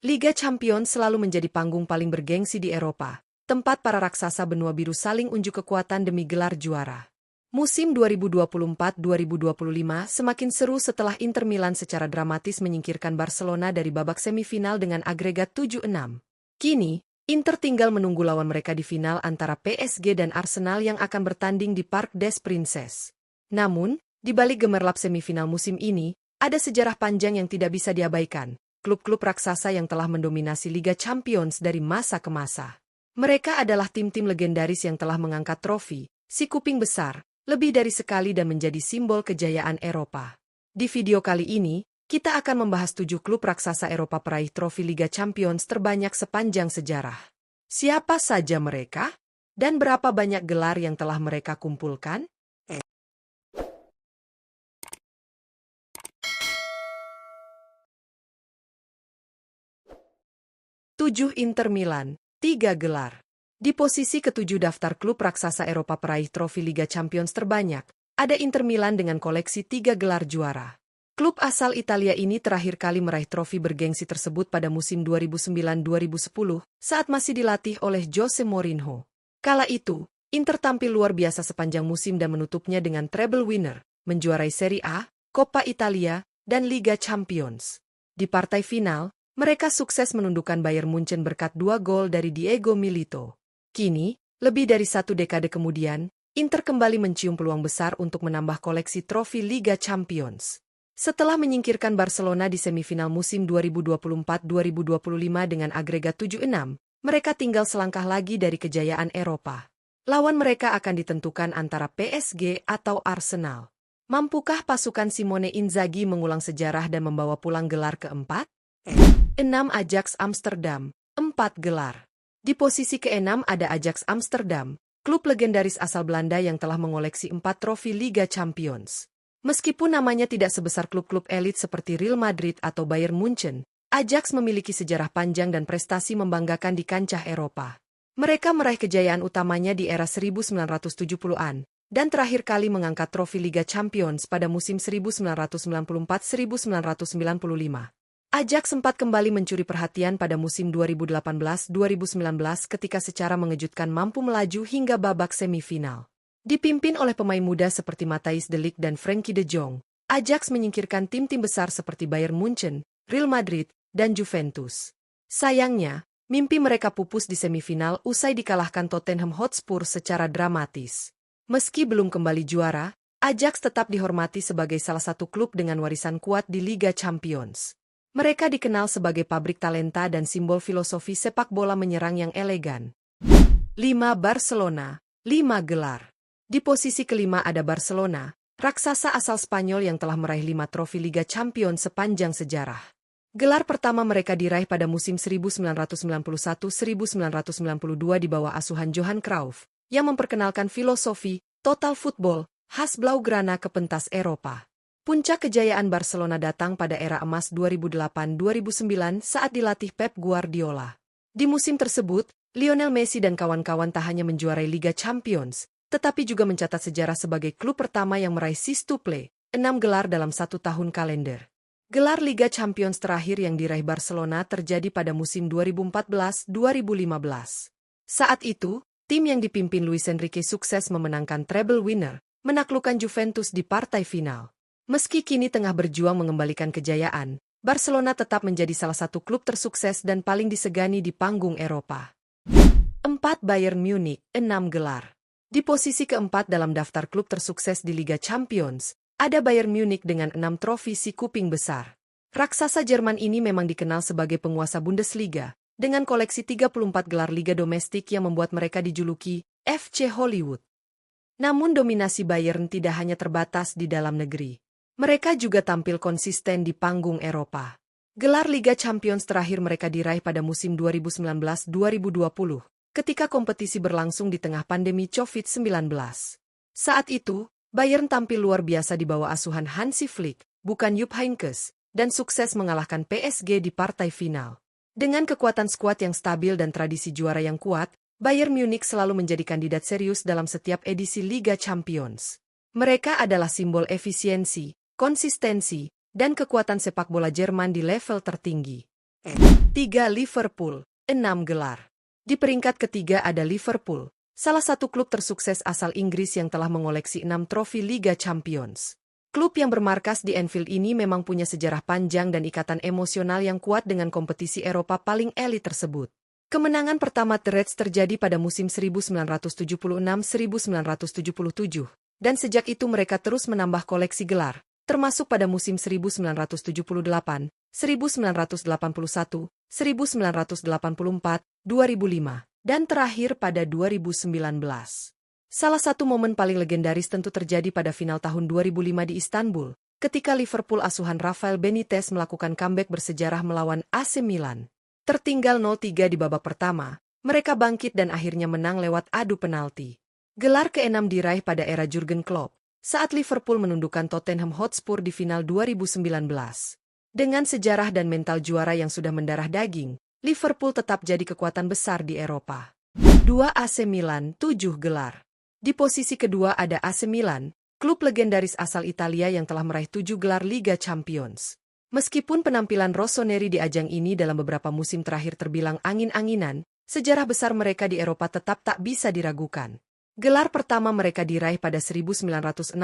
Liga Champions selalu menjadi panggung paling bergengsi di Eropa, tempat para raksasa benua biru saling unjuk kekuatan demi gelar juara. Musim 2024-2025 semakin seru setelah Inter Milan secara dramatis menyingkirkan Barcelona dari babak semifinal dengan agregat 7-6. Kini, Inter tinggal menunggu lawan mereka di final antara PSG dan Arsenal yang akan bertanding di Parc des Princes. Namun, di balik gemerlap semifinal musim ini, ada sejarah panjang yang tidak bisa diabaikan. Klub-klub raksasa yang telah mendominasi Liga Champions dari masa ke masa. Mereka adalah tim-tim legendaris yang telah mengangkat trofi, si kuping besar, lebih dari sekali dan menjadi simbol kejayaan Eropa. Di video kali ini, kita akan membahas 7 klub raksasa Eropa peraih trofi Liga Champions terbanyak sepanjang sejarah. Siapa saja mereka? Dan berapa banyak gelar yang telah mereka kumpulkan? 7 Inter Milan, 3 gelar. Di posisi ketujuh daftar klub raksasa Eropa peraih trofi Liga Champions terbanyak, ada Inter Milan dengan koleksi 3 gelar juara. Klub asal Italia ini terakhir kali meraih trofi bergengsi tersebut pada musim 2009-2010 saat masih dilatih oleh Jose Mourinho. Kala itu, Inter tampil luar biasa sepanjang musim dan menutupnya dengan treble winner, menjuarai Serie A, Coppa Italia, dan Liga Champions. Di partai final, mereka sukses menundukkan Bayern Munchen berkat 2 gol dari Diego Milito. Kini, lebih dari 1 dekade kemudian, Inter kembali mencium peluang besar untuk menambah koleksi trofi Liga Champions. Setelah menyingkirkan Barcelona di semifinal musim 2024-2025 dengan agregat 7-6, mereka tinggal selangkah lagi dari kejayaan Eropa. Lawan mereka akan ditentukan antara PSG atau Arsenal. Mampukah pasukan Simone Inzaghi mengulang sejarah dan membawa pulang gelar keempat? 6 Ajax Amsterdam, 4 gelar. Di posisi ke-6 ada Ajax Amsterdam, klub legendaris asal Belanda yang telah mengoleksi 4 trofi Liga Champions. Meskipun namanya tidak sebesar klub-klub elit seperti Real Madrid atau Bayern Munchen, Ajax memiliki sejarah panjang dan prestasi membanggakan di kancah Eropa. Mereka meraih kejayaan utamanya di era 1970-an, dan terakhir kali mengangkat trofi Liga Champions pada musim 1994-1995. Ajax sempat kembali mencuri perhatian pada musim 2018-2019 ketika secara mengejutkan mampu melaju hingga babak semifinal. Dipimpin oleh pemain muda seperti Matthijs de Ligt dan Frenkie de Jong, Ajax menyingkirkan tim-tim besar seperti Bayern Munchen, Real Madrid, dan Juventus. Sayangnya, mimpi mereka pupus di semifinal usai dikalahkan Tottenham Hotspur secara dramatis. Meski belum kembali juara, Ajax tetap dihormati sebagai salah satu klub dengan warisan kuat di Liga Champions. Mereka dikenal sebagai pabrik talenta dan simbol filosofi sepak bola menyerang yang elegan. 5 Barcelona, 5 gelar. Di posisi kelima ada Barcelona, raksasa asal Spanyol yang telah meraih 5 trofi Liga Champions sepanjang sejarah. Gelar pertama mereka diraih pada musim 1991-1992 di bawah asuhan Johan Cruyff, yang memperkenalkan filosofi total football khas Blaugrana ke pentas Eropa. Puncak kejayaan Barcelona datang pada era emas 2008-2009 saat dilatih Pep Guardiola. Di musim tersebut, Lionel Messi dan kawan-kawan tak hanya menjuarai Liga Champions, tetapi juga mencatat sejarah sebagai klub pertama yang meraih sextuple, 6 gelar dalam 1 tahun kalender. Gelar Liga Champions terakhir yang diraih Barcelona terjadi pada musim 2014-2015. Saat itu, tim yang dipimpin Luis Enrique sukses memenangkan treble winner, menaklukkan Juventus di partai final. Meski kini tengah berjuang mengembalikan kejayaan, Barcelona tetap menjadi salah satu klub tersukses dan paling disegani di panggung Eropa. 4 Bayern Munich, 6 gelar. Di posisi keempat dalam daftar klub tersukses di Liga Champions, ada Bayern Munich dengan 6 trofi si kuping besar. Raksasa Jerman ini memang dikenal sebagai penguasa Bundesliga, dengan koleksi 34 gelar liga domestik yang membuat mereka dijuluki FC Hollywood. Namun dominasi Bayern tidak hanya terbatas di dalam negeri. Mereka juga tampil konsisten di panggung Eropa. Gelar Liga Champions terakhir mereka diraih pada musim 2019-2020, ketika kompetisi berlangsung di tengah pandemi COVID-19. Saat itu, Bayern tampil luar biasa di bawah asuhan Hansi Flick, bukan Jupp Heynckes, dan sukses mengalahkan PSG di partai final. Dengan kekuatan skuad yang stabil dan tradisi juara yang kuat, Bayern Munich selalu menjadi kandidat serius dalam setiap edisi Liga Champions. Mereka adalah simbol efisiensi, konsistensi, dan kekuatan sepak bola Jerman di level tertinggi. 3. Liverpool, 6 gelar. Di peringkat ketiga ada Liverpool, salah satu klub tersukses asal Inggris yang telah mengoleksi 6 trofi Liga Champions. Klub yang bermarkas di Anfield ini memang punya sejarah panjang dan ikatan emosional yang kuat dengan kompetisi Eropa paling elit tersebut. Kemenangan pertama The Reds terjadi pada musim 1976-1977, dan sejak itu mereka terus menambah koleksi gelar, termasuk pada musim 1978, 1981, 1984, 2005, dan terakhir pada 2019. Salah satu momen paling legendaris tentu terjadi pada final tahun 2005 di Istanbul, ketika Liverpool asuhan Rafael Benitez melakukan comeback bersejarah melawan AC Milan. Tertinggal 0-3 di babak pertama, mereka bangkit dan akhirnya menang lewat adu penalti. Gelar ke-6 diraih pada era Jurgen Klopp, saat Liverpool menundukkan Tottenham Hotspur di final 2019. Dengan sejarah dan mental juara yang sudah mendarah daging, Liverpool tetap jadi kekuatan besar di Eropa. 2. AC Milan, 7 gelar. Di posisi kedua ada AC Milan, klub legendaris asal Italia yang telah meraih 7 gelar Liga Champions. Meskipun penampilan rossoneri di ajang ini dalam beberapa musim terakhir terbilang angin-anginan, sejarah besar mereka di Eropa tetap tak bisa diragukan. Gelar pertama mereka diraih pada 1963,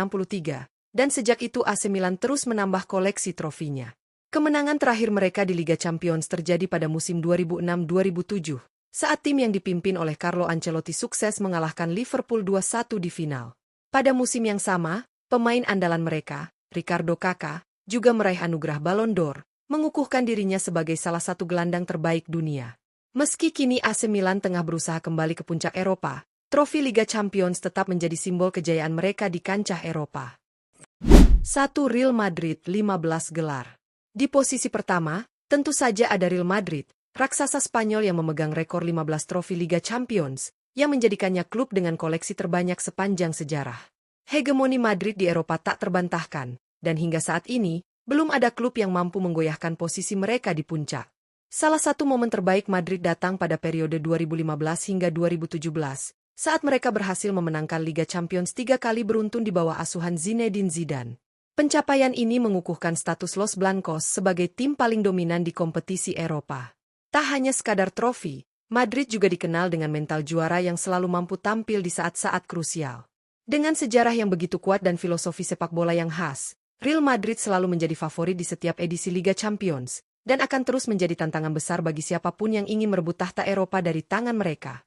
dan sejak itu AC Milan terus menambah koleksi trofinya. Kemenangan terakhir mereka di Liga Champions terjadi pada musim 2006-2007, saat tim yang dipimpin oleh Carlo Ancelotti sukses mengalahkan Liverpool 2-1 di final. Pada musim yang sama, pemain andalan mereka, Ricardo Kakà, juga meraih anugerah Ballon d'Or, mengukuhkan dirinya sebagai salah satu gelandang terbaik dunia. Meski kini AC Milan tengah berusaha kembali ke puncak Eropa, trofi Liga Champions tetap menjadi simbol kejayaan mereka di kancah Eropa. 1. Real Madrid, 15 gelar. Di posisi pertama, tentu saja ada Real Madrid, raksasa Spanyol yang memegang rekor 15 trofi Liga Champions, yang menjadikannya klub dengan koleksi terbanyak sepanjang sejarah. Hegemoni Madrid di Eropa tak terbantahkan, dan hingga saat ini, belum ada klub yang mampu menggoyahkan posisi mereka di puncak. Salah satu momen terbaik Madrid datang pada periode 2015 hingga 2017, saat mereka berhasil memenangkan Liga Champions 3 kali beruntun di bawah asuhan Zinedine Zidane. Pencapaian ini mengukuhkan status Los Blancos sebagai tim paling dominan di kompetisi Eropa. Tak hanya sekadar trofi, Madrid juga dikenal dengan mental juara yang selalu mampu tampil di saat-saat krusial. Dengan sejarah yang begitu kuat dan filosofi sepak bola yang khas, Real Madrid selalu menjadi favorit di setiap edisi Liga Champions, dan akan terus menjadi tantangan besar bagi siapapun yang ingin merebut tahta Eropa dari tangan mereka.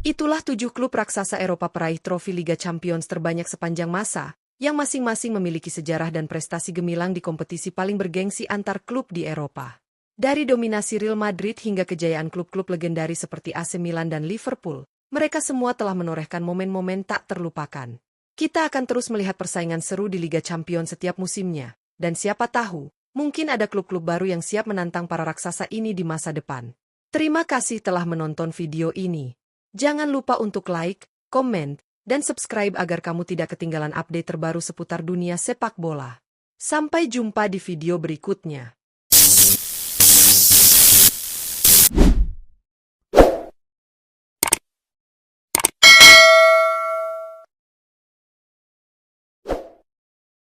Itulah 7 klub raksasa Eropa peraih trofi Liga Champions terbanyak sepanjang masa, yang masing-masing memiliki sejarah dan prestasi gemilang di kompetisi paling bergengsi antar klub di Eropa. Dari dominasi Real Madrid hingga kejayaan klub-klub legendaris seperti AC Milan dan Liverpool, mereka semua telah menorehkan momen-momen tak terlupakan. Kita akan terus melihat persaingan seru di Liga Champions setiap musimnya, dan siapa tahu, mungkin ada klub-klub baru yang siap menantang para raksasa ini di masa depan. Terima kasih telah menonton video ini. Jangan lupa untuk like, komen, dan subscribe agar kamu tidak ketinggalan update terbaru seputar dunia sepak bola. Sampai jumpa di video berikutnya.